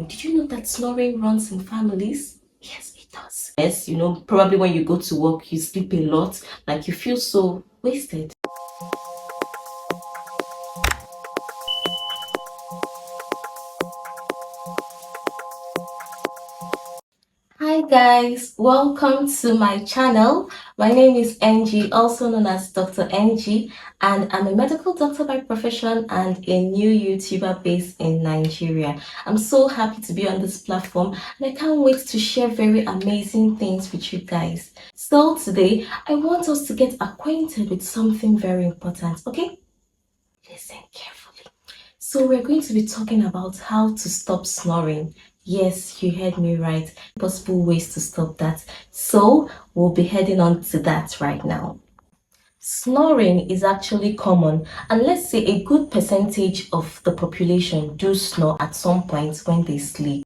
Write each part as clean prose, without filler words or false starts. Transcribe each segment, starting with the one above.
Did you know that snoring runs in families? Yes, it does. Yes, probably when you go to work, you sleep a lot, like you feel so wasted. Hi guys, welcome to my channel. My name is NG, also known as Dr. NG, and I'm a medical doctor by profession and a new YouTuber based in Nigeria. I'm so happy to be on this platform and I can't wait to share very amazing things with you guys. So today, I want us to get acquainted with something very important, okay? Listen carefully. So we're going to be talking about how to stop snoring. Yes, you heard me right. Possible ways to stop that. So we'll be heading on to that right now. Snoring is actually common, and let's say a good percentage of the population do snore at some point when they sleep.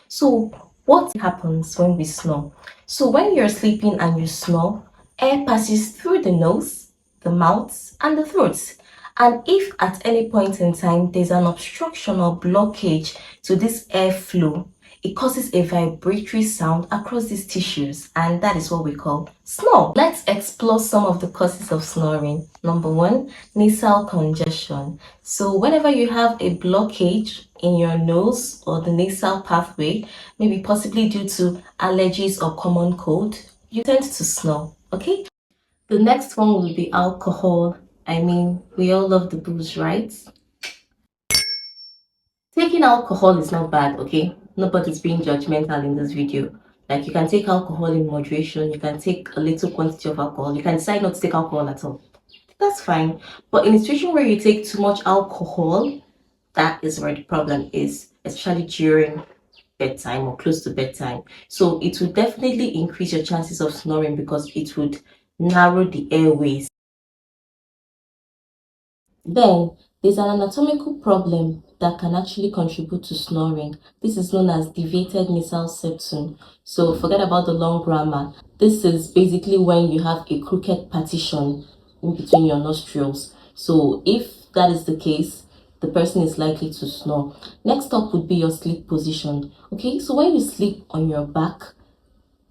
So what happens when we snore? So when you're sleeping and you snore, air passes through the nose, the mouth, and the throat. And if at any point in time there's an obstruction or blockage to this airflow, it causes a vibratory sound across these tissues, and that is what we call snore. Let's explore some of the causes of snoring. Number one, nasal congestion. So whenever you have a blockage in your nose or the nasal pathway, maybe possibly due to allergies or common cold, you tend to snore, okay? The next one will be alcohol. I mean, we all love the booze, right? Taking alcohol is not bad, okay? Nobody's being judgmental in this video. Like, you can take alcohol in moderation, you can take a little quantity of alcohol, you can decide not to take alcohol at all. That's fine. But in a situation where you take too much alcohol, that is where the problem is, especially during bedtime or close to bedtime. So it would definitely increase your chances of snoring because it would narrow the airways. Then, there's an anatomical problem that can actually contribute to snoring. This is known as deviated nasal septum. So forget about the long grammar. This is basically when you have a crooked partition in between your nostrils. So if that is the case, the person is likely to snore. Next up would be your sleep position. Okay, so when you sleep on your back,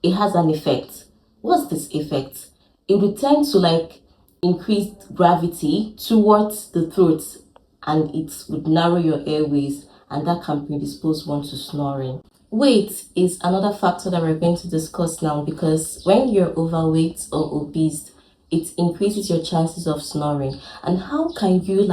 it has an effect. What's this effect? It will tend to increased gravity towards the throat, and it would narrow your airways, and that can predispose one to snoring. Weight is another factor that we're going to discuss now, because when you're overweight or obese, it increases your chances of snoring. And how can you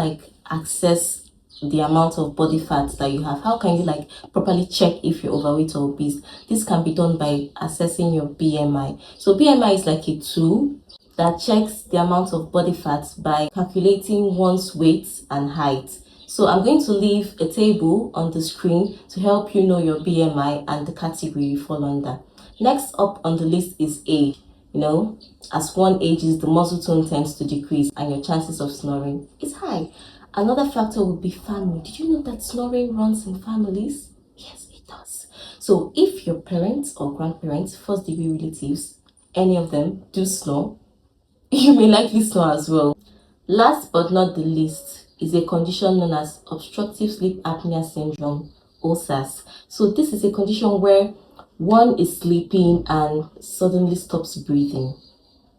access the amount of body fat that you have? How can you properly check if you're overweight or obese? This can be done by assessing your BMI. So BMI is like a tool that checks the amount of body fat by calculating one's weight and height. So I'm going to leave a table on the screen to help you know your BMI and the category you fall under. Next up on the list is age. As one ages, the muscle tone tends to decrease and your chances of snoring is high. Another factor would be family. Did you know that snoring runs in families? Yes, it does. So if your parents or grandparents, first degree relatives, any of them do snore, you may likely snore as well. Last but not the least is a condition known as obstructive sleep apnea syndrome, OSAS. So this is a condition where one is sleeping and suddenly stops breathing.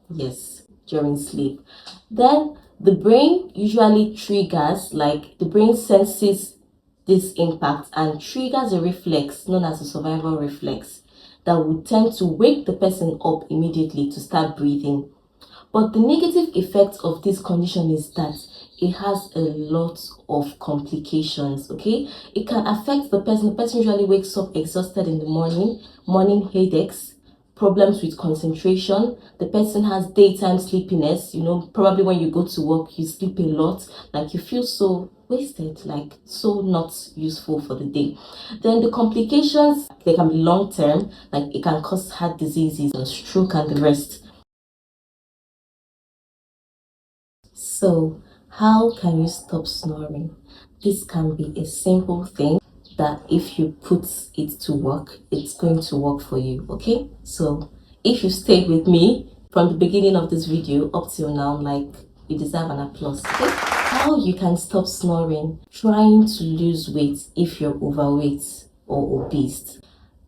Yes, during sleep. Then the brain usually triggers, the brain senses this impact and triggers a reflex known as a survival reflex that would tend to wake the person up immediately to start breathing. But the negative effect of this condition is that it has a lot of complications, okay? It can affect the person. The person usually wakes up exhausted in the morning headaches, problems with concentration. The person has daytime sleepiness. Probably when you go to work, you sleep a lot, you feel so wasted, so not useful for the day. Then the complications, they can be long term, it can cause heart diseases, stroke, and the rest. So, how can you stop snoring? This can be a simple thing that if you put it to work, it's going to work for you, okay? So, if you stayed with me from the beginning of this video up till now, you deserve an applause, okay? How you can stop snoring: trying to lose weight if you're overweight or obese.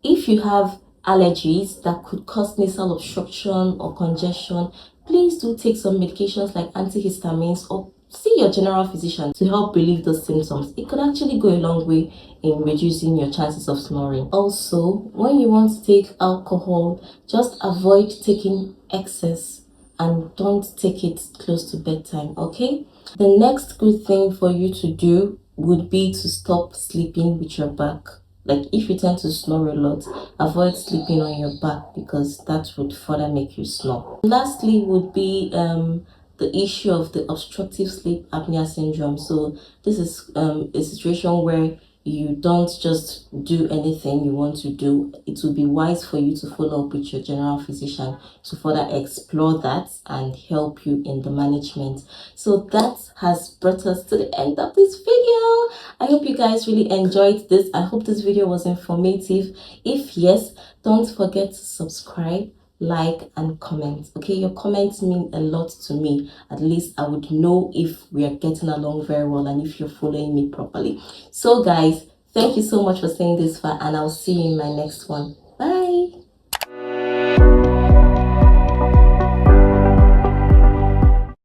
If you have allergies that could cause nasal obstruction or congestion, please do take some medications like antihistamines or see your general physician to help relieve those symptoms. It could actually go a long way in reducing your chances of snoring. Also, when you want to take alcohol, just avoid taking excess and don't take it close to bedtime, okay? The next good thing for you to do would be to stop sleeping with your back. Like if you tend to snore a lot, avoid sleeping on your back because that would further make you snore. Lastly would be the issue of the obstructive sleep apnea syndrome. So this is a situation where you don't just do anything you want to do. It would be wise for you to follow up with your general physician to further explore that and help you in the management. So that has brought us to the end of this video. I hope you guys really enjoyed this. I hope this video was informative. If yes, don't forget to subscribe, like, and comment. Okay, your comments mean a lot to me. At least I would know if we are getting along very well and if you're following me properly. So guys, thank you so much for staying this far, and I'll see you in my next one.